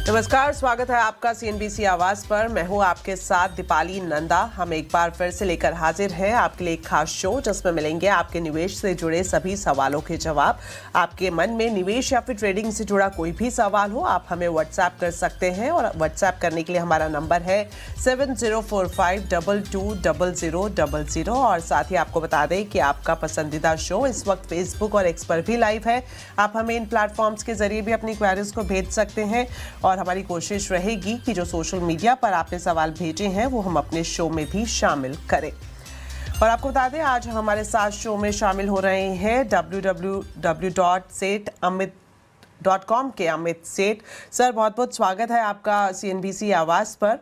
नमस्कार, स्वागत है आपका सीएनबीसी आवाज पर। मैं हूं आपके साथ दीपाली नंदा। हम एक बार फिर से लेकर हाजिर हैं आपके लिए एक खास शो जिसमें मिलेंगे आपके निवेश से जुड़े सभी सवालों के जवाब। आपके मन में निवेश या फिर ट्रेडिंग से जुड़ा कोई भी सवाल हो, आप हमें व्हाट्सएप कर सकते हैं और व्हाट्सएप करने के लिए हमारा नंबर है 7045220000। और साथ ही आपको बता दें कि आपका पसंदीदा शो इस वक्त फेसबुक और एक्स पर भी लाइव है। आप हमें इन प्लेटफॉर्म्स के जरिए भी अपनी क्वेरीज को भेज सकते हैं और हमारी कोशिश रहेगी कि जो सोशल मीडिया पर आपने सवाल भेजे हैं वो हम अपने शो में भी शामिल करें। और आपको बता दें, आज हमारे साथ शो में शामिल हो रहे हैं www.setamit.com के अमित सेठ सर। बहुत बहुत स्वागत है आपका सीएनबीसी आवाज़ पर।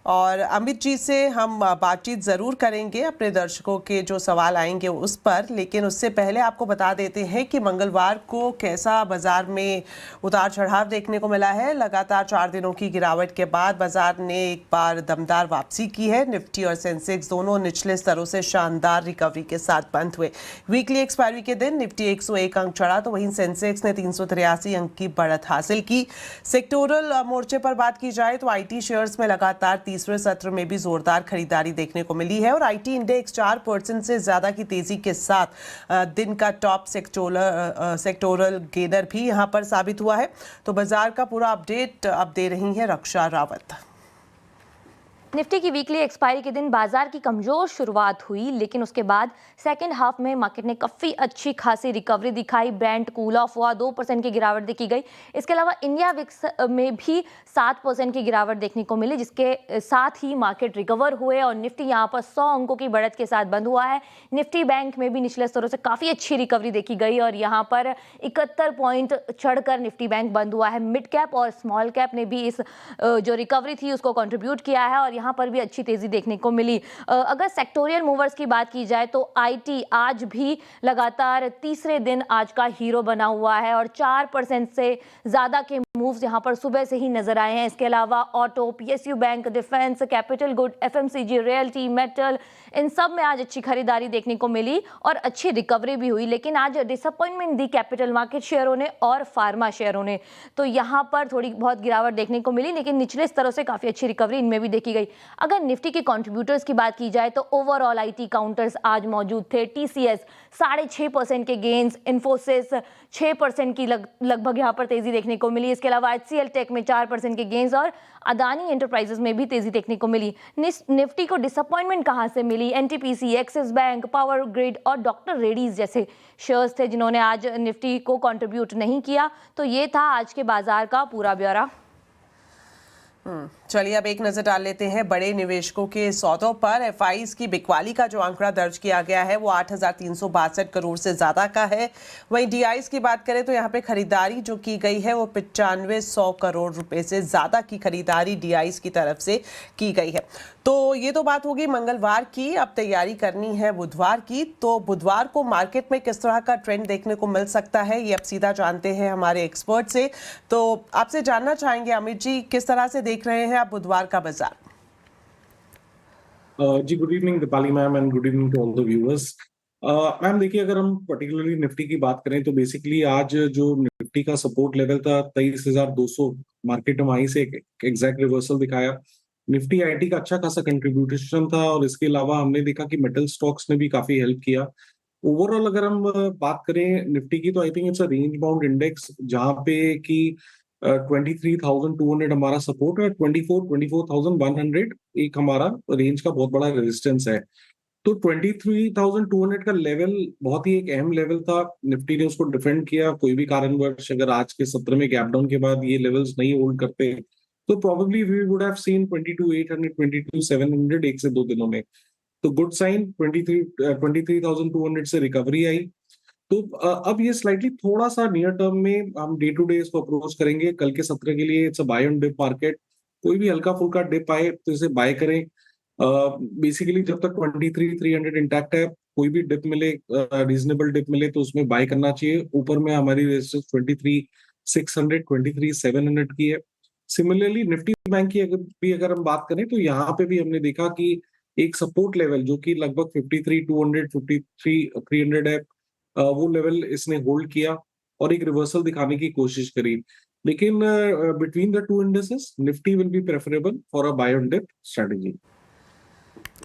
और अमित जी से हम बातचीत ज़रूर करेंगे अपने दर्शकों के जो सवाल आएंगे उस पर, लेकिन उससे पहले आपको बता देते हैं कि मंगलवार को कैसा बाजार में उतार चढ़ाव देखने को मिला है। लगातार 4 दिनों की गिरावट के बाद बाजार ने एक बार दमदार वापसी की है। निफ्टी और सेंसेक्स दोनों निचले स्तरों से शानदार रिकवरी के साथ बंद हुए। वीकली एक्सपायरी के दिन निफ्टी 101 अंक चढ़ा तो वहीं सेंसेक्स ने 383 अंक की बढ़त हासिल की। सेक्टोरल मोर्चे पर बात की जाए तो आईटी शेयर्स में लगातार तीसरे सत्र में भी जोरदार खरीदारी देखने को मिली है और आईटी इंडेक्स 4% से ज्यादा की तेजी के साथ दिन का टॉप सेक्टोरल गेनर भी यहां पर साबित हुआ है। तो बाजार का पूरा अपडेट अब दे रही है रक्षा रावत। निफ्टी की वीकली एक्सपायरी के दिन बाजार की कमजोर शुरुआत हुई, लेकिन उसके बाद सेकेंड हाफ में मार्केट ने काफ़ी अच्छी खासी रिकवरी दिखाई। ब्रेंट कूल ऑफ हुआ, 2% की गिरावट देखी गई। इसके अलावा इंडिया विक्स में भी 7% की गिरावट देखने को मिली, जिसके साथ ही मार्केट रिकवर हुए और निफ्टी यहाँ पर 100 अंकों की बढ़त के साथ बंद हुआ है। निफ्टी बैंक में भी निचले स्तरों से काफ़ी अच्छी रिकवरी देखी गई और यहाँ पर 71 पॉइंट चढ़कर निफ्टी बैंक बंद हुआ है। मिड कैप और स्मॉल कैप ने भी इस जो रिकवरी थी उसको कंट्रीब्यूट किया है और यहाँ पर भी अच्छी तेजी देखने को मिली। अगर सेक्टोरियल मूवर्स की बात की जाए तो आईटी आज भी लगातार तीसरे दिन आज का हीरो बना हुआ है और 4% से ज्यादा के मूव्स यहाँ पर सुबह से ही नजर आए हैं। इसके अलावा auto, PSU bank, defence, capital good, FMCG, realty, metal, इन सब में आज अच्छी खरीदारी देखने को मिली और अच्छी रिकवरी भी हुई। लेकिन आज डिसअपॉइंटमेंट दी कैपिटल मार्केट शेयरों ने और फार्मा शेयरों ने, तो यहाँ पर थोड़ी बहुत गिरावट देखने को मिली, लेकिन निचले स्तरों से काफी अच्छी रिकवरी इनमें भी देखी गई। अगर निफ्टी के कंट्रीब्यूटर्स की बात की जाए तो ओवरऑल आईटी काउंटर्स आज मौजूद थे। टीसीएस 6.5% के गेन्स, इन्फोसिस 6% की लगभग यहाँ पर तेजी देखने को मिली। इसके अलावा एचसीएल टेक में 4% के गेन्स और अदानी एंटरप्राइजेस में भी तेजी देखने को मिली। निफ्टी को डिसअपॉइंटमेंट कहां से मिली? NTPC, Axis Bank, Power Grid और डॉक्टर रेड्डीज जैसे शेयर्स थे जिन्होंने आज निफ्टी को कंट्रीब्यूट नहीं किया। तो ये था आज के बाजार का पूरा ब्यौरा। चलिए अब एक नजर डाल लेते हैं बड़े निवेशकों के सौदों पर। एफआईज की बिकवाली का जो आंकड़ा दर्ज किया गया है वो 8,362 करोड़ से ज्यादा का है। वहीं डीआईज की बात करें तो यहाँ पे खरीदारी जो की गई है वो 9500 करोड़ रुपए से ज्यादा की खरीदारी डीआईज की तरफ से की गई है। तो ये तो बात होगी मंगलवार की। अब तैयारी करनी है बुधवार की। तो बुधवार को मार्केट में किस तरह का ट्रेंड देखने को मिल सकता है ये अब सीधा जानते हैं हमारे एक्सपर्ट से। तो आपसे जानना चाहेंगे अमित जी, किस तरह से देख रहे हैं आप बुधवार का बाजार? जी, good evening Deepali ma'am and good evening to all the viewers. Ma'am देखिए, अगर हम पर्टिकुलरली निफ्टी की बात करें तो बेसिकली आज जो निफ्टी का सपोर्ट लेवल था 23,200 मार्केट हाई से एक एग्जैक्ट रिवर्सल दिखाया। निफ्टी आईटी का अच्छा खासा कंट्रीब्यूशन था और इसके अलावा हमने देखा कि मेटल स्टॉक्स ने भी काफी हेल्प किया। ओवरऑल अगर हम बात करें निफ्टी की तो I think it's a range bound index जहां पे कि 23,200 हमारा सपोर्ट है, 24,100 एक हमारा रेंज का बहुत बड़ा रेजिस्टेंस है। तो 23,200 का लेवल बहुत ही एक अहम लेवल था। निफ्टी ने उसको डिफेंड किया। कोई भी कारणवश अगर आज के सत्र में गैप डाउन के बाद ये लेवल्स नहीं होल्ड करते तो probably we would have seen 22,800, 22,700 एक से 2 दिनों में। तो गुड साइन, 23,200 से रिकवरी आई। तो अब ये स्लाइटली थोड़ा सा नियर टर्म में हम डे टू डे इसको अप्रोच करेंगे। कल के सत्र के लिए it's a buy on dip market. कोई भी हल्का फुल्का डिप आए तो इसे बाय करें। बेसिकली जब तक 23,300 इंटैक्ट है, कोई भी डिप मिले, रीजनेबल डिप मिले तो उसमें बाय करना चाहिए। ऊपर में हमारी रेजिस्टेंस 23,600, 23,700 की है। सिमिलरली निफ्टी बैंक की अगर हम बात करें तो यहाँ पे भी हमने देखा कि एक सपोर्ट लेवल जो कि लगभग 53,200, 53,300 है, वो लेवल इसने होल्ड किया और एक रिवर्सल दिखाने की कोशिश करी। लेकिन between the two indexes Nifty will be preferable for a buy on dip strategy.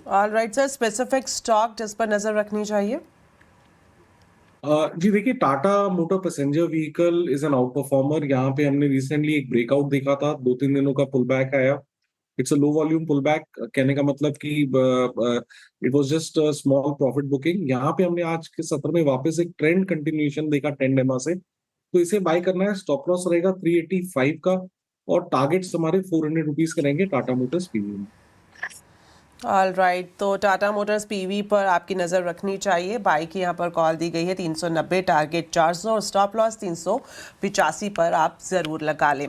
Alright sir, specific stock जिस पर नजर रखनी चाहिए? जी देखिए, Tata motor passenger vehicle is an outperformer. यहाँ पे हमने रिसेंटली एक ब्रेकआउट देखा था, 2-3 दिनों का पुल बैक आया। It's a low volume pull back, कहने का मतलब कि it was just small profit booking. यहाँ पे हमने आज के सत्र में वापस एक ट्रेंड कंटिन्यूएशन देखा 10 डेमा से, तो इसे बाय करना है। स्टॉप लॉस रहेगा 385 का, और टारगेट्स हमारे 400 रुपीज के रहेंगे टाटा मोटर्स पीवी में। ऑलराइट, तो टाटा मोटर्स पीवी पर आपकी नज़र रखनी चाहिए। बाई की यहाँ पर कॉल दी गई है 390, टारगेट 400 और स्टॉप लॉस 385 पर आप ज़रूर लगा लें।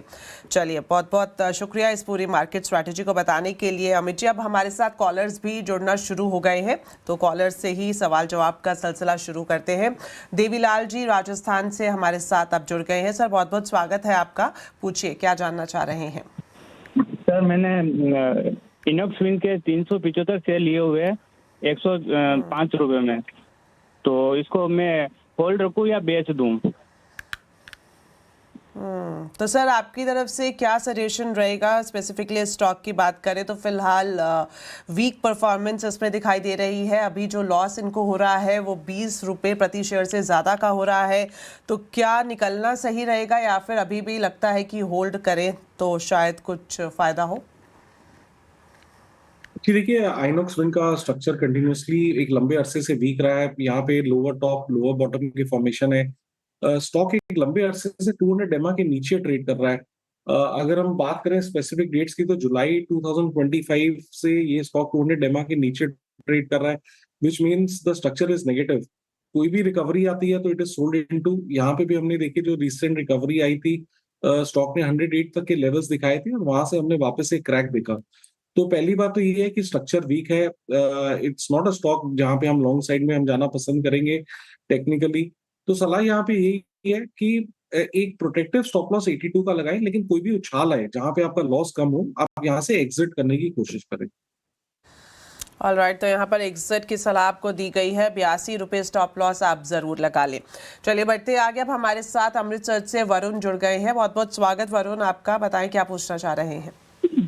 चलिए, बहुत बहुत शुक्रिया इस पूरी मार्केट स्ट्रैटेजी को बताने के लिए अमित जी। अब हमारे साथ कॉलर्स भी जुड़ना शुरू हो गए हैं, तो कॉलर्स से ही सवाल जवाब का सिलसिला शुरू करते हैं। देवीलाल जी राजस्थान से हमारे साथ अब जुड़ गए हैं। सर, बहुत बहुत स्वागत है आपका। पूछिए, क्या जानना चाह रहे हैं? सर, मैंने इनॉक्स विंड के 375 शेयर लिए हुए हैं 105 रुपए में, तो इसको मैं होल्ड रखूं या बेच दूं? तो सर, आपकी तरफ से क्या सजेशन रहेगा? स्पेसिफिकली स्टॉक की बात करें तो फिलहाल वीक परफॉर्मेंस इसमें दिखाई दे रही है। अभी जो लॉस इनको हो रहा है वो 20 रुपये प्रति शेयर से ज़्यादा का हो रहा है, तो क्या निकलना सही रहेगा या फिर अभी भी लगता है कि होल्ड करें तो शायद कुछ फ़ायदा हो? जी देखिए, आइनॉक्स विंड का स्ट्रक्चर कंटिन्यूअसली एक लंबे अरसे से वीक रहा है। यहाँ पे लोअर टॉप लोअर बॉटम की फॉर्मेशन है। स्टॉक एक लंबे अरसे से 200 डेमा के नीचे ट्रेड कर रहा है। अगर हम बात करें स्पेसिफिक डेट्स की, तो जुलाई 2025 से ये स्टॉक 200 डेमा के नीचे ट्रेड कर रहा है, which means the structure is negative. कोई भी रिकवरी आती है तो इट इज सोल्ड इनटू। यहाँ पे भी हमने देखी, जो रिसेंट रिकवरी आई थी, स्टॉक ने 108 तक के लेवल्स दिखाए थे और वहां से हमने वापस एक क्रैक देखा। तो पहली बात तो ये है कि स्ट्रक्चर वीक है। इट्स नॉट अ स्टॉक जहां पे हम लॉन्ग साइड में हम जाना पसंद करेंगे टेक्निकली। तो सलाह यहाँ पे यही है कि एक प्रोटेक्टिव स्टॉप लॉस 82 का लगाएं, लेकिन कोई भी उछाल आए जहां पे आपका लॉस कम हो, आप यहाँ से एग्जिट करने की कोशिश करें। ऑलराइट, तो यहाँ पर एग्जिट की सलाह आपको दी गई है। 82 रुपये स्टॉप लॉस आप ज़रूर लगा लें। चलिए, बढ़ते आगे। अब हमारे साथ अमृतसर से वरुण जुड़ गए हैं। बहुत बहुत स्वागत वरुण आपका। बताएं, क्या पूछना चाह रहे हैं?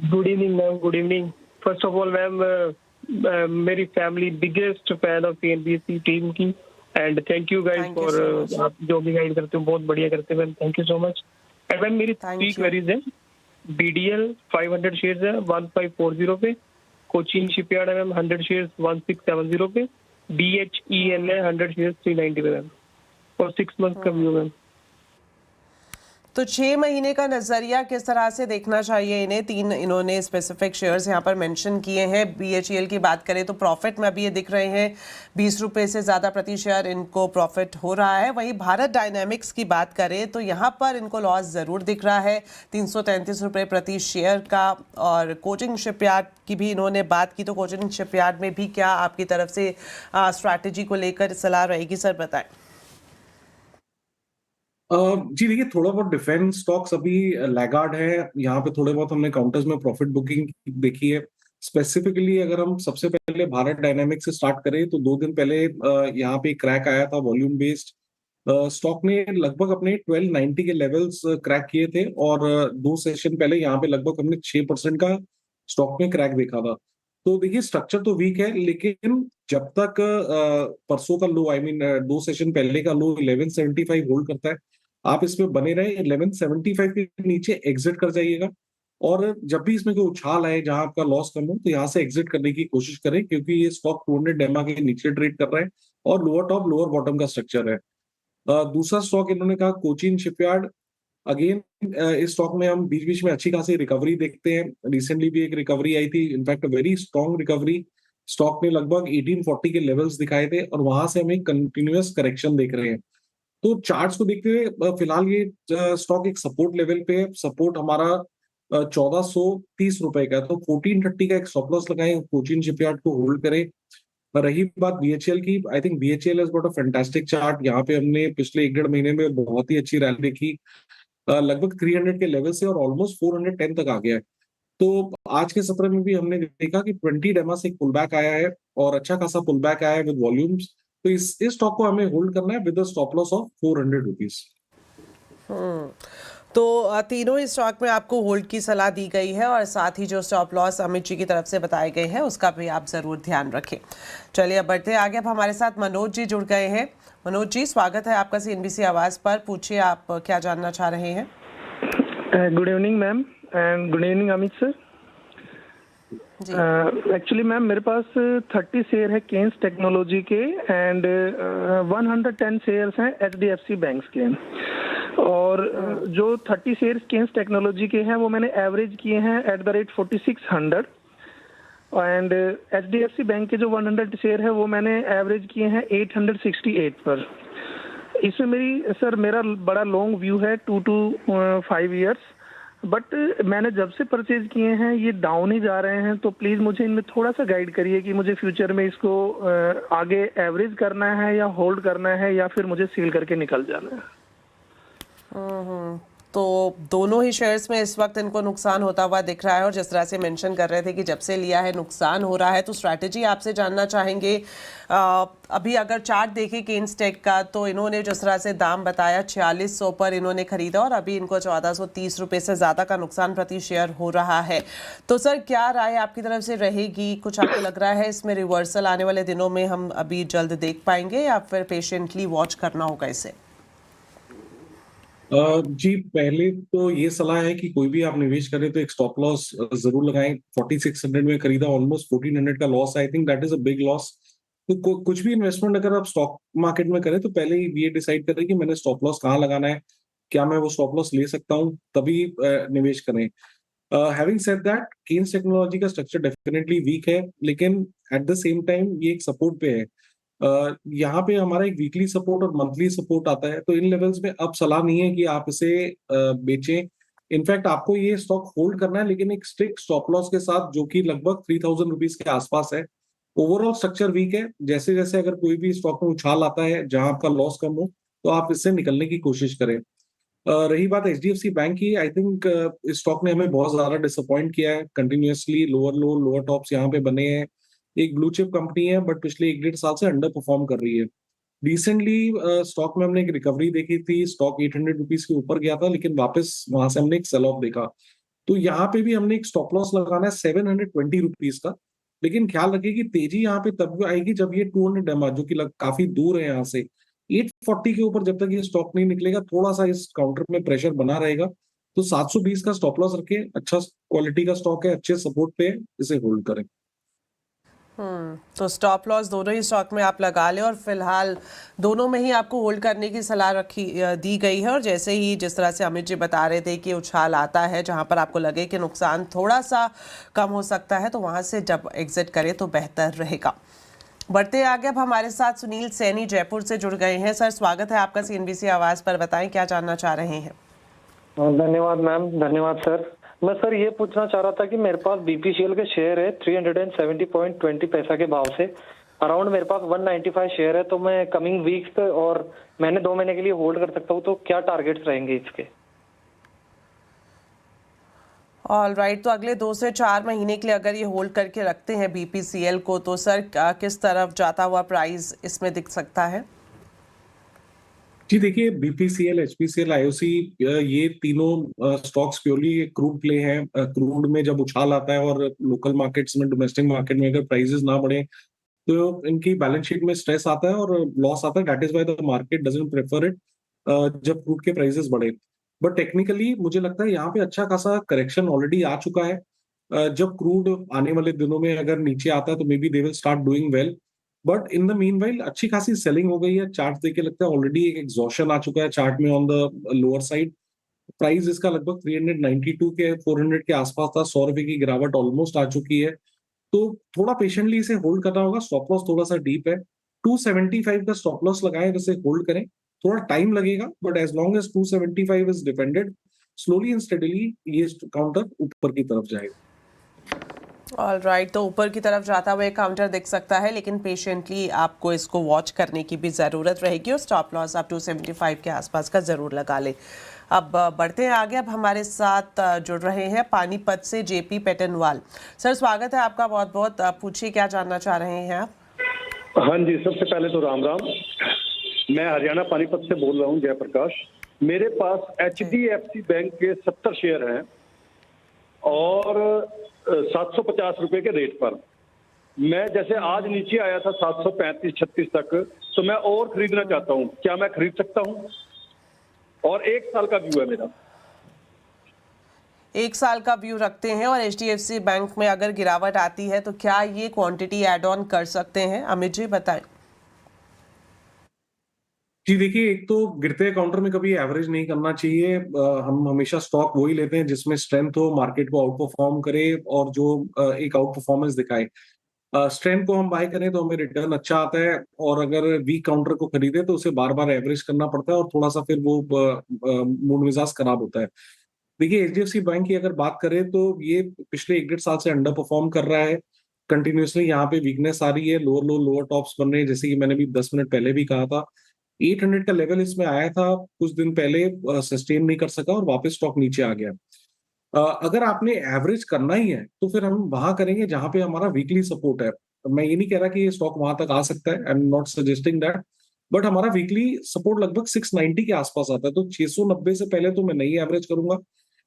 Good evening ma'am, good evening. First of all ma'am, मेरी family biggest fan of CNBC team की, and thank you guys for आप जो भी गाइड करते हो, बहुत बढ़िया करते हैं ma'am, thank you so much. And ma'am, मेरी 3 क्वेरीज है। बीडीएल 500 शेयर्स है 1540 पे, कोचिन शिपयार्ड है मैम 100 शेयर्स 1670 पे, बीएचईएल है 100 शेयर्स 390 पे मैम, और 6 मंथ का व्यू मैम। तो 6 महीने का नजरिया किस तरह से देखना चाहिए इन्हें? 3 इन्होंने स्पेसिफिक शेयर्स यहाँ पर मेंशन किए हैं। बीएचईएल की बात करें तो प्रॉफिट में अभी ये दिख रहे हैं, 20 रुपये से ज़्यादा प्रति शेयर इनको प्रॉफिट हो रहा है। वहीं भारत डायनेमिक्स की बात करें तो यहाँ पर इनको लॉस ज़रूर दिख रहा है, 333 रुपये प्रति शेयर का। और कोचिन शिपयार्ड की भी इन्होंने बात की, तो कोचिन शिपयार्ड में भी क्या आपकी तरफ से स्ट्रैटेजी को लेकर सलाह रहेगी सर, बताएं। जी देखिए, थोड़ा बहुत डिफेंस स्टॉक्स अभी लैगार्ड है। यहाँ पे थोड़े बहुत हमने काउंटर्स में प्रॉफिट बुकिंग देखी है। स्पेसिफिकली अगर हम सबसे पहले भारत डायनामिक्स से स्टार्ट करें, तो 2 दिन पहले यहाँ पे क्रैक आया था वॉल्यूम बेस्ड। स्टॉक ने लगभग अपने 1290 के लेवल्स क्रैक किए थे, और 2 सेशन पहले यहाँ पे लगभग हमने 6% का स्टॉक में क्रैक देखा था। तो देखिए, स्ट्रक्चर तो वीक है, लेकिन जब तक परसों का लो, आई मीन 2 सेशन पहले का लो 1175 होल्ड करता है, आप इसमें बने रहे। 1175 के नीचे एग्जिट कर जाइएगा, और जब भी इसमें कोई उछाल आए जहां आपका लॉस कम हो, तो यहाँ से एग्जिट करने की कोशिश करें, क्योंकि ये स्टॉक 200 डेमा के नीचे ट्रेड कर रहा है और लोअर टॉप लोअर बॉटम का स्ट्रक्चर है। दूसरा स्टॉक इन्होंने कहा कोचिन शिपयार्ड। अगेन, इस स्टॉक में हम बीच बीच में अच्छी खासी रिकवरी देखते हैं। रिसेंटली भी एक रिकवरी आई थी, in fact very strong recovery. Stock ने लगभग 1840 के लेवल्स दिखाए थे, और वहां से हम एक कंटिन्यूअस करेक्शन देख रहे हैं। तो चार्ट्स को देखते हुए फिलहाल ये स्टॉक एक सपोर्ट लेवल पे है। सपोर्ट हमारा 1430 रुपए का है, तो 1430 का एक स्टॉप लॉस लगाएं, कोचिन शिपयार्ड को होल्ड करें। रही बात बीएचएल की, I think BHEL has got a fantastic chart. यहाँ पे हमने पिछले 1-1.5 महीने में बहुत ही अच्छी रैली देखी, लगभग 300 के लेवल से और ऑलमोस्ट 410 तक आ गया है। तो आज के सत्र में भी हमने देखा कि 20 डेमा से एक पुल बैक आया है, और अच्छा खासा पुल बैक आया है विद वॉल्यूम्स। तो इस स्टॉक को हमें होल्ड करना है with a stop loss of 400 rupees. तो तीनों ही स्टॉक में आपको होल्ड की सलाह दी गई है और साथ ही जो स्टॉप लॉस अमित जी की तरफ से बताए गए हैं उसका भी आप ज़रूर ध्यान रखें। चलिए अब बढ़ते आगे। अब हमारे साथ मनोज जी जुड़ गए हैं। मनोज जी, स्वागत है आपका CNBC आवाज़ पर। पूछिए, आप क्या जानना चाह रहे हैं? Good evening ma'am and good evening Amit sir. Actually ma'am मेरे पास 30 शेयर है केन्स टेक्नोलॉजी के एंड 110 शेयर्स हैं HDFC बैंक्स के। और जो 30 शेयर्स केन्स टेक्नोलॉजी के हैं वो मैंने एवरेज किए हैं @4600 एंड HDFC बैंक के जो 100 शेयर है वो मैंने एवरेज किए हैं 868 पर। इसमें मेरा बड़ा लॉन्ग व्यू है 2 to 5 इयर्स, बट मैंने जब से परचेज किए हैं ये डाउन ही जा रहे हैं, तो प्लीज़ मुझे इनमें थोड़ा सा गाइड करिए कि मुझे फ्यूचर में इसको आगे एवरेज करना है या होल्ड करना है या फिर मुझे सील करके निकल जाना है। तो दोनों ही शेयर्स में इस वक्त इनको नुकसान होता हुआ दिख रहा है और जिस तरह से मेंशन कर रहे थे कि जब से लिया है नुकसान हो रहा है, तो स्ट्रैटेजी आपसे जानना चाहेंगे। अभी अगर चार्ट देखें केन्स टेक का, तो इन्होंने जिस तरह से दाम बताया 4600 पर इन्होंने खरीदा और अभी इनको 1430 रुपये से ज़्यादा का नुकसान प्रति शेयर हो रहा है। तो सर, क्या राय आपकी तरफ से रहेगी? कुछ आपको लग रहा है इसमें रिवर्सल आने वाले दिनों में हम अभी जल्द देख पाएंगे या फिर पेशेंटली वॉच करना होगा इसे? जी, पहले तो ये सलाह है कि कोई भी आप निवेश करें तो एक स्टॉप लॉस जरूर लगाएं। 4600 में खरीदा, ऑलमोस्ट 1400 का loss. I think that is a big loss. तो कुछ भी इन्वेस्टमेंट अगर आप स्टॉक मार्केट में करें तो पहले ही ये डिसाइड करें कि मैंने स्टॉप लॉस कहाँ लगाना है, क्या मैं वो स्टॉप लॉस ले सकता हूँ, तभी निवेश करें। Having said that, Kaynes technology का स्ट्रक्चर डेफिनेटली वीक है, लेकिन एट द सेम टाइम ये एक सपोर्ट पे है। यहाँ पे हमारा एक वीकली सपोर्ट और मंथली सपोर्ट आता है, तो इन लेवल्स में अब सलाह नहीं है कि आप इसे बेचें। इनफैक्ट आपको ये स्टॉक होल्ड करना है, लेकिन एक स्ट्रिक्ट स्टॉप लॉस के साथ, जो कि लगभग 3000 रुपीज के आसपास है। ओवरऑल स्ट्रक्चर वीक है। जैसे जैसे अगर कोई भी स्टॉक में उछाल आता है जहां आपका लॉस कम हो, तो आप इससे निकलने की कोशिश करें। रही बात HDFC बैंक की, आई थिंक इस स्टॉक ने हमें बहुत ज्यादा डिसअपॉइंट किया है। कंटिन्यूअसली लोअर लो लोअर टॉप्स यहाँ पे बने हैं। एक ब्लू चिप कंपनी है, बट पिछले 1-1.5 साल से अंडर परफॉर्म कर रही है। रिसेंटली स्टॉक में हमने एक रिकवरी देखी थी, स्टॉक 800 रुपीज के ऊपर गया था, लेकिन वापस वहां से हमने एक सेल ऑफ देखा। तो यहाँ पे भी हमने एक स्टॉप लॉस लगाना है 720 रुपीज का। लेकिन ख्याल रखिए कि तेजी यहाँ पे तब आएगी जब ये 200 MA, जो कि काफी दूर है यहाँ से, 840 के ऊपर जब तक ये स्टॉक नहीं निकलेगा, थोड़ा सा इस काउंटर में प्रेशर बना रहेगा। तो 720 का स्टॉप लॉस रखें। अच्छा क्वालिटी का स्टॉक है, अच्छे सपोर्ट पे है, इसे होल्ड करें। तो स्टॉप लॉस दोनों ही स्टॉक में आप लगा लें और फिलहाल दोनों में ही आपको होल्ड करने की सलाह दी गई है। और जैसे ही जिस तरह से अमित जी बता रहे थे कि उछाल आता है जहां पर आपको लगे कि नुकसान थोड़ा सा कम हो सकता है, तो वहां से जब एग्जिट करें तो बेहतर रहेगा। बढ़ते आगे। अब हमारे साथ सुनील सैनी जयपुर से जुड़ गए हैं। सर, स्वागत है आपका CNBC आवाज़ पर। बताएं, क्या जानना चाह रहे हैं? धन्यवाद मैम, धन्यवाद सर। मैं सर ये पूछना चाह रहा था कि मेरे पास BPCL के शेयर है 370.20 पैसा के भाव से। अराउंड मेरे पास 195 शेयर है, तो मैं कमिंग वीक्स और मैंने 2 महीने के लिए होल्ड कर सकता हूँ, तो क्या टारगेट्स रहेंगे इसके? ऑल राइट, तो अगले 2 से 4 महीने के लिए अगर ये होल्ड करके रखते हैं BPCL को, तो सर किस तरफ जाता हुआ प्राइस इसमें दिख सकता है? जी देखिए, BPCL, HPCL, IOC, ये तीनों स्टॉक्स प्योरली क्रूड प्ले हैं। क्रूड में जब उछाल आता है और लोकल मार्केट्स में, डोमेस्टिक मार्केट में अगर प्राइसेस ना बढ़े, तो इनकी बैलेंस शीट में स्ट्रेस आता है और लॉस आता है। That is why the market doesn't prefer it जब क्रूड के प्राइसेस बढ़े। बट टेक्निकली मुझे लगता है यहाँ पे अच्छा खासा करेक्शन ऑलरेडी आ चुका है। जब क्रूड आने वाले दिनों में अगर नीचे आता है तो may be they will start doing well, but in the meanwhile अच्छी खासी सेलिंग हो गई है। चार्ट देख के लगता है ऑलरेडी एक एग्जॉशन आ चुका है चार्ट में on the lower side. Price इसका लगभग 392 के 400 के आसपास था। 100 रुपए की गिरावट ऑलमोस्ट आ चुकी है, तो थोड़ा पेशेंटली इसे होल्ड करना होगा। स्टॉप लॉस थोड़ा सा डीप है, 275 का स्टॉप लॉस लगाएं, इसे होल्ड करें। थोड़ा टाइम लगेगा, but as long as 275 is defended, slowly and steadily ये काउंटर ऊपर की तरफ जाएगा। ऑल राइट, तो ऊपर की तरफ जाता हुआ एक काउंटर दिख सकता है, लेकिन पेशेंटली आपको इसको वॉच करने की भी ज़रूरत रहेगी और स्टॉप लॉस आप 275 के आसपास का ज़रूर लगा लें। अब बढ़ते हैं आगे। अब हमारे साथ जुड़ रहे हैं पानीपत से JP पेटनवाल। सर, स्वागत है आपका बहुत बहुत। पूछिए, क्या जानना चाह रहे हैं आप? हाँ जी, सबसे पहले तो राम राम। मैं हरियाणा पानीपत से बोल रहा हूँ, जयप्रकाश। मेरे पास HDFC बैंक के 70 शेयर हैं और 750 रुपए के रेट पर। मैं जैसे आज नीचे आया था 735-36 तक, तो मैं और खरीदना चाहता हूं, क्या मैं खरीद सकता हूं? और 1 साल का व्यू है मेरा। 1 साल का व्यू रखते हैं और HDFC बैंक में अगर गिरावट आती है तो क्या ये क्वांटिटी ऐड ऑन कर सकते हैं? अमित जी बताएं। जी देखिए, एक तो गिरते काउंटर में कभी एवरेज नहीं करना चाहिए। हम हमेशा स्टॉक वही लेते हैं जिसमें स्ट्रेंथ हो, मार्केट को आउट परफॉर्म करे और जो एक आउट परफॉर्मेंस दिखाए। स्ट्रेंथ को हम बाय करें तो हमें रिटर्न अच्छा आता है, और अगर वीक काउंटर को खरीदे तो उसे बार बार एवरेज करना पड़ता है और थोड़ा सा फिर वो मूड मिजाज खराब होता है। देखिए, HDFC बैंक की अगर बात करें तो ये पिछले 1 डेढ़ साल से अंडर परफॉर्म कर रहा है। कंटिन्यूअसली यहाँ पे वीकनेस आ रही है, लोअर लो लोअर टॉप्स बन रहे हैं, जैसे कि मैंने भी 10 मिनट पहले भी कहा था। 800 का लेवल इसमें आया था कुछ दिन पहले, सस्टेन नहीं कर सका और वापस स्टॉक नीचे आ गया। अगर आपने एवरेज करना ही है तो फिर हम वहां करेंगे जहां पे हमारा वीकली सपोर्ट है। मैं ये नहीं कह रहा कि ये स्टॉक वहां तक आ सकता है, I am not suggesting that, but हमारा वीकली सपोर्ट लगभग 690 के आसपास आता है, तो 690 से पहले तो मैं नहीं एवरेज करूंगा।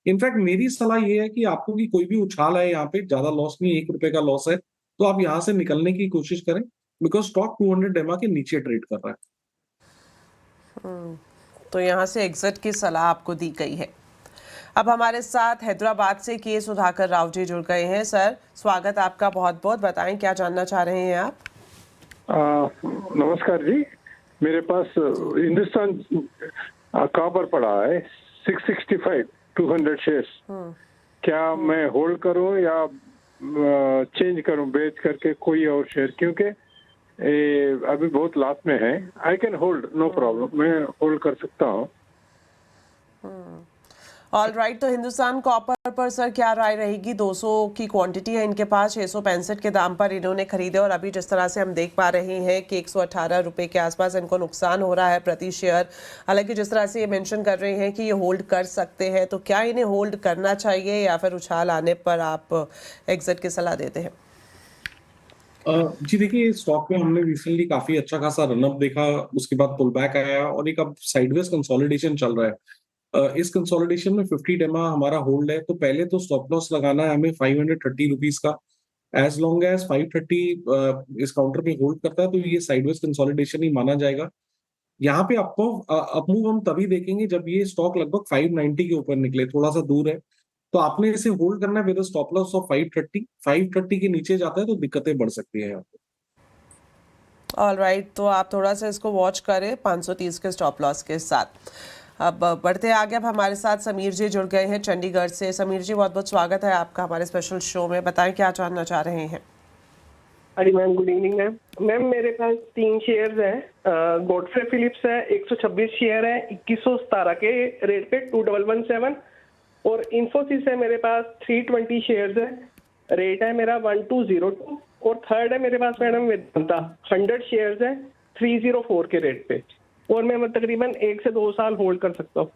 इनफैक्ट मेरी सलाह ये है कि आपको कि कोई भी उछाल है यहाँ पे, ज्यादा लॉस नहीं, 1 रुपए का लॉस है, तो आप यहाँ से निकलने की कोशिश करें, बिकॉज स्टॉक 200 डेमा के नीचे ट्रेड कर रहा है। तो यहाँ से एग्जिट की सलाह आपको दी गई है। अब हमारे साथ हैदराबाद से के सुधाकर राव जी जुड़ गए हैं। सर स्वागत आपका बहुत बहुत, बताएं क्या जानना चाह रहे हैं आप? नमस्कार जी, मेरे पास हिंदुस्तान कॉपर पड़ा है 665 200 शेयर्स। क्या मैं होल्ड करूं या चेंज करूं बेच करके कोई और शेयर, क्योंकि अभी बहुत लॉस में है। I can hold, no problem, मैं होल्ड कर सकता हूं। ऑल राइट, तो हिंदुस्तान कॉपर पर सर क्या राय रहेगी? 200 की क्वांटिटी है इनके पास, 665 के दाम पर इन्होंने खरीदे और अभी जिस तरह से हम देख पा रहे हैं कि 118 रुपए के आसपास इनको नुकसान हो रहा है प्रति शेयर। हालांकि जिस तरह से ये मेंशन कर रहे हैं कि ये होल्ड कर सकते हैं, तो क्या इन्हें होल्ड करना चाहिए या फिर उछाल आने पर आप एग्जिट की सलाह देते हैं? जी देखिए, स्टॉक में हमने रिसेंटली काफी अच्छा खासा रनअप देखा, उसके बाद पुल बैक आया और एक अब साइडवेज कंसोलिडेशन चल रहा है। इस कंसोलिडेशन में 50 डेमा हमारा होल्ड है, तो पहले तो स्टॉप लॉस लगाना है हमें 530 रुपीज का। एज लॉन्ग एज 530 इस काउंटर पे होल्ड करता है तो ये साइडवेज कंसोलिडेशन ही माना जाएगा। यहाँ पे अपमूव हम तभी देखेंगे जब ये स्टॉक लगभग 590 के ऊपर निकले, थोड़ा सा दूर है, तो आपने इसे होल्ड करना है विद स्टॉप लॉस ऑफ 530 के नीचे जाता है तो दिक्कतें बढ़ सकती है यहाँ पे। ऑल राइट, तो आप थोड़ा सा इसको वॉच करें 530 के स्टॉप लॉस के साथ। अब बढ़ते आगे, अब हमारे साथ समीर जी जुड़ गए हैं चंडीगढ़ से। समीर जी बहुत बहुत स्वागत है आपका हमारे स्पेशल शो में, बताएं क्या जानना चाह रहे हैं? अरे ma'am good evening ma'am. Ma'am मेरे पास 3 शेयर्स हैं। गॉडफ्रे फिलिप्स है 126 शेयर है 2117 के रेट पे 2117, और इन्फोसिस है मेरे पास 320 शेयर्स है, रेट है मेरा 1202, और थर्ड है मेरे पास मैडम वेदांता 100 शेयर्स है 304 के रेट पे, और मैं तकरीबन 1 से 2 साल होल्ड कर सकता हूँ।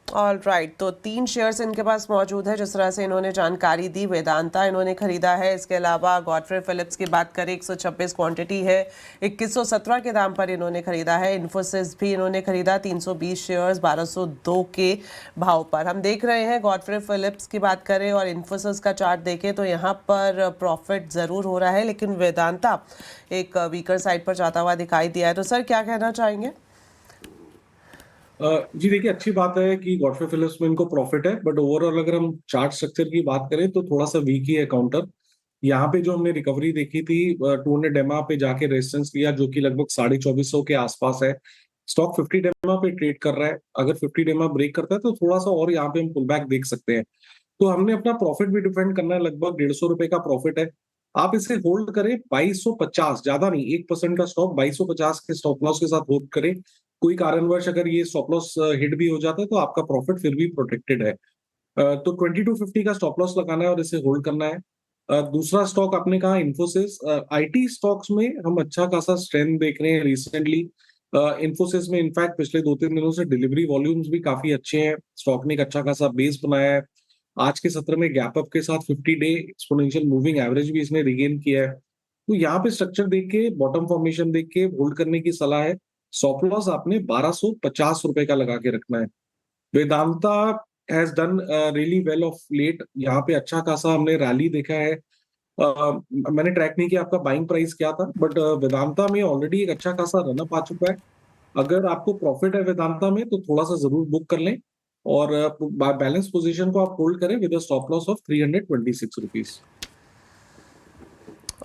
ऑल राइट, तो 3 शेयर्स इनके पास मौजूद है जिस तरह से इन्होंने जानकारी दी। वेदांता इन्होंने खरीदा है, इसके अलावा गॉडफ्रे फिलिप्स की बात करें 126 क्वांटिटी है, 2117 के दाम पर इन्होंने खरीदा है। इन्फोसिस भी इन्होंने खरीदा 320 शेयर्स 1202 के भाव पर। हम देख रहे हैं गॉडफ्रे फिलिप्स की बात करें और इन्फोसिस का चार्ट देखें तो यहाँ पर प्रॉफिट ज़रूर हो रहा है, लेकिन वेदांता एक वीकर साइड पर जाता हुआ दिखाई दिया है। तो सर क्या कहना चाहेंगे? जी देखिए, अच्छी बात है कि गॉडफ्रे फिलिप्स में इनको प्रॉफिट है, बट ओवरऑल अगर हम चार्ट स्ट्रक्चर की बात करें तो थोड़ा सा वीक ही है काउंटर। यहाँ पे जो हमने रिकवरी देखी थी 200 डेमा पे जाके रेजिस्टेंस लिया जो कि लगभग 2450 के आसपास है। स्टॉक 50 डेमा पे ट्रेड कर रहा है, अगर 50 डेमा ब्रेक करता है तो थोड़ा सा और यहाँ पे हम पुल बैक देख सकते हैं। तो हमने अपना प्रॉफिट भी डिफेंड करना है, लगभग 150 रुपए का प्रॉफिट है। आप इसे होल्ड करें 2250, ज्यादा नहीं, 1% का स्टॉक 2250 के स्टॉप लॉस के साथ होल्ड करें। कोई कारणवश अगर ये स्टॉप लॉस हिट भी हो जाता है तो आपका प्रॉफिट फिर भी प्रोटेक्टेड है। तो 2250 का स्टॉप लॉस लगाना है और इसे होल्ड करना है। दूसरा स्टॉक आपने कहा इन्फोसिस। आईटी स्टॉक्स में हम अच्छा खासा स्ट्रेंथ देख रहे हैं रिसेंटली। इन्फोसिस में इनफैक्ट पिछले 2-3 दिनों से डिलीवरी वॉल्यूम्स भी काफी अच्छे हैं, स्टॉक ने एक अच्छा खासा बेस बनाया है। आज के सत्र में गैप अप के साथ 50 डे एक्सपोनेंशियल मूविंग एवरेज भी इसने रिगेन किया है। तो यहाँ पे स्ट्रक्चर देख के, बॉटम फॉर्मेशन देख के होल्ड करने की सलाह है। स्टॉप लॉस आपने 1250 रुपए का लगा के रखना है। Vedanta has done really well of late, यहाँ पे अच्छा खासा हमने रैली देखा है। मैंने ट्रैक नहीं किया आपका बाइंग प्राइस क्या था, बट वेदांता में ऑलरेडी एक अच्छा खासा रनअप आ चुका है। अगर आपको प्रॉफिट है वेदांता में तो थोड़ा सा जरूर बुक कर लें, और बैलेंस पोजीशन को आप होल्ड करें with a stop loss of 326 rupees.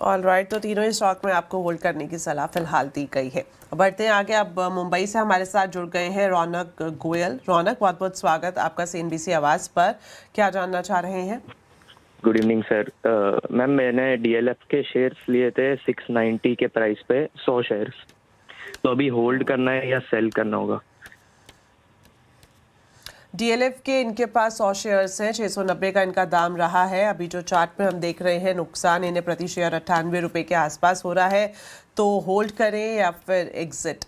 Alright, तो तीनों ही स्टॉक में आपको होल्ड करने की सलाह फिलहाल दी गई है। बढ़ते हैं आगे। अब मुंबई से हमारे साथ जुड़ गए हैं रौनक गोयल। रौनक, बहुत बहुत स्वागत आपका CNBC आवाज पर। क्या जानना चाह रहे हैं? Good evening sir. मैम, मैंने DLF के शेयर्स लिए थे 690 के प्राइस पे 100 शेयर्स, तो अभी होल्ड करना है या सेल करना होगा? DLF के इनके पास 100 शेयर्स हैं, 690 का इनका दाम रहा है। अभी जो चार्ट में हम देख रहे हैं नुकसान इन्हें प्रति शेयर 98 रुपए के आसपास हो रहा है, तो होल्ड करें या फिर एग्जिट?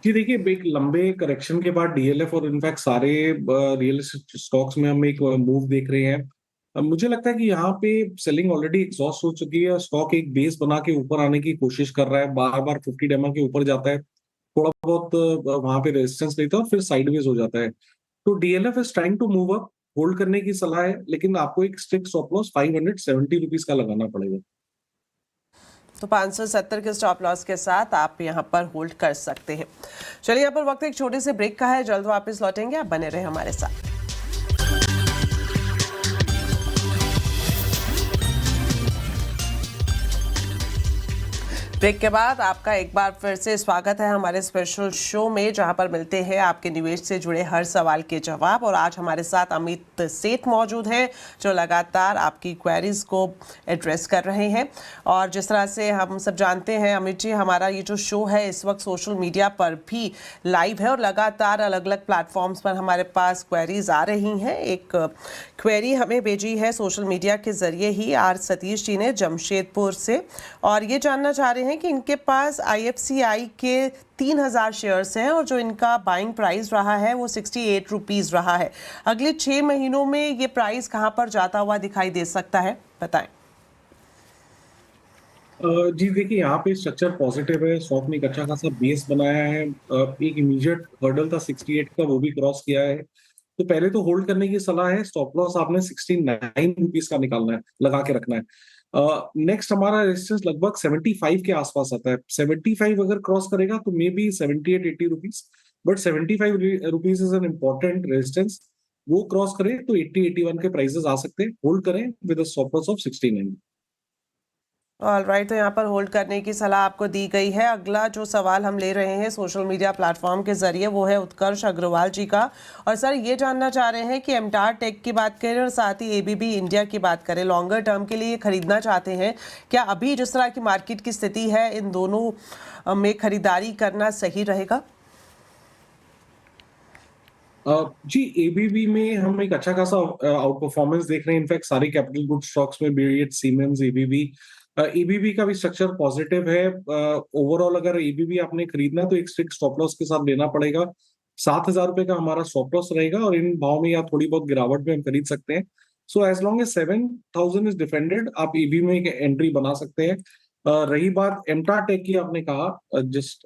जी देखिए, एक लंबे करेक्शन के बाद DLF और इनफैक्ट सारे रियल एस्टेट स्टॉक्स में हम एक मूव देख रहे हैं। मुझे लगता है कि यहाँ पे सेलिंग ऑलरेडी एग्जॉस्ट हो चुकी है। स्टॉक एक बेस बना के ऊपर आने की कोशिश कर रहा है, बार बार 50 डेमा के ऊपर जाता है, थोड़ा बहुत वहां पे रेजिस्टेंस लेता है और फिर साइडवेज हो जाता है। तो DLF is trying to move up, hold करने की सलाह है, लेकिन आपको एक स्ट्रिक्ट स्टॉप लॉस 570 रुपीज का लगाना पड़ेगा। तो 570 के स्टॉप लॉस के साथ आप यहां पर होल्ड कर सकते हैं। चलिए, यहाँ पर वक्त एक छोटे से ब्रेक का है, जल्द वापस लौटेंगे, आप बने रहे हमारे साथ। ब्रेक के बाद आपका एक बार फिर से स्वागत है हमारे स्पेशल शो में, जहां पर मिलते हैं आपके निवेश से जुड़े हर सवाल के जवाब। और आज हमारे साथ अमित सेठ मौजूद हैं, जो लगातार आपकी क्वेरीज को एड्रेस कर रहे हैं। और जिस तरह से हम सब जानते हैं अमित जी, हमारा ये जो शो है इस वक्त सोशल मीडिया पर भी लाइव है और लगातार अलग अलग प्लेटफॉर्म्स पर हमारे पास क्वेरीज आ रही हैं। एक क्वेरी हमें भेजी है सोशल मीडिया के जरिए ही आर सतीश जी ने जमशेदपुर से, और ये जानना चाह रहे हैं कि इनके पास IFCI के 3000 शेयर्स हैं और जो इनका बाइंग प्राइस रहा है वो 68 रुपीज़ रहा है। अगले 6 महीनों में ये प्राइस कहां पर जाता हुआ दिखाई दे सकता है, बताएं। जी देखिए, यहाँ पे स्ट्रक्चर पॉजिटिव है, स्टॉक ने एक अच्छा खासा बेस बनाया है। एक इमीडिएट हर्डल था 68 का, वो भी क्रॉस किया है, तो पहले तो होल्ड करने की सलाह है। स्टॉप लॉस आपने 69 रुपीज का निकालना है, लगा के रखना है। नेक्स्ट हमारा रेजिस्टेंस लगभग 75 के आसपास आता है। 75 अगर क्रॉस करेगा तो may be 78-80 rupees, but 75 rupees is an important resistance. वो क्रॉस करें तो 80-81 के प्राइसेस आ सकते हैं। होल्ड करें with a stop loss of 69। Alright, तो यहाँ पर होल्ड करने की सलाह आपको दी गई है। अगला जो सवाल हम ले रहे हैं सोशल मीडिया प्लेटफॉर्म के जरिए वो है उत्कर्ष अग्रवाल जी का। और सर ये जानना चाह रहे हैं कि एमटार टेक की बात करें और साथ ही ABB इंडिया की बात करें, लॉन्गर टर्म के लिए खरीदना चाहते हैं, क्या अभी जिस तरह की मार्केट की स्थिति है इन दोनों में खरीदारी करना सही रहेगा? जी, ABB में हम एक अच्छा खासा आउट परफॉर्मेंस देख रहे हैं। इनफैक्ट सारे कैपिटल गुड स्टॉक्स में बीएट, सीमेंस, ABB का भी स्ट्रक्चर पॉजिटिव है। ओवरऑल अगर ABB आपने खरीदना है तो एक स्ट्रिक्ट स्टॉप लॉस के साथ लेना पड़ेगा। 7,000 रुपए का हमारा स्टॉप लॉस रहेगा और इन भाव में या थोड़ी बहुत गिरावट में हम खरीद सकते हैं। So as long as 7,000 is defended, आप ABB में एक एंट्री बना सकते हैं। रही बात एमटार टेक की, आपने कहा जस्ट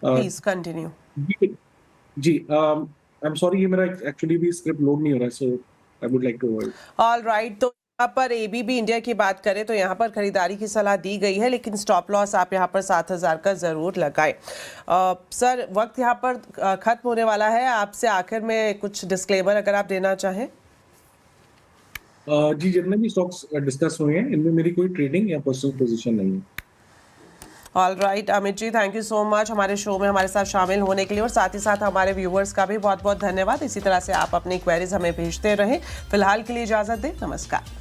प्लीज कंटिन्यू। जी, आई एम सॉरी, ये मेरा एक्चुअली भी स्क्रिप्ट लोड नहीं हो रहा है, so I would like to avoid. Alright, तो यहाँ पर ABB इंडिया की बात करें तो यहाँ पर खरीदारी की सलाह दी गई है, लेकिन स्टॉप लॉस आप यहाँ पर 7,000 का जरूर लगाएं। सर, वक्त यहाँ पर खत्म होने वाला है, आपसे आखिर में कुछ डिस्क्लेमर अगर आप देना चाहें। जी, जितने भी स्टॉक्स डिस्कस हुए हैं इनमें मेरी कोई ट्रेडिंग या पर्सनल पोजीशन नहीं है। Alright, Amit ji, thank you so much हमारे शो में हमारे साथ शामिल होने के लिए, और साथ ही साथ हमारे व्यूवर्स का भी बहुत बहुत धन्यवाद। इसी तरह से आप अपनी क्वेरीज हमें भेजते रहें। फिलहाल के लिए इजाजत दें, नमस्कार।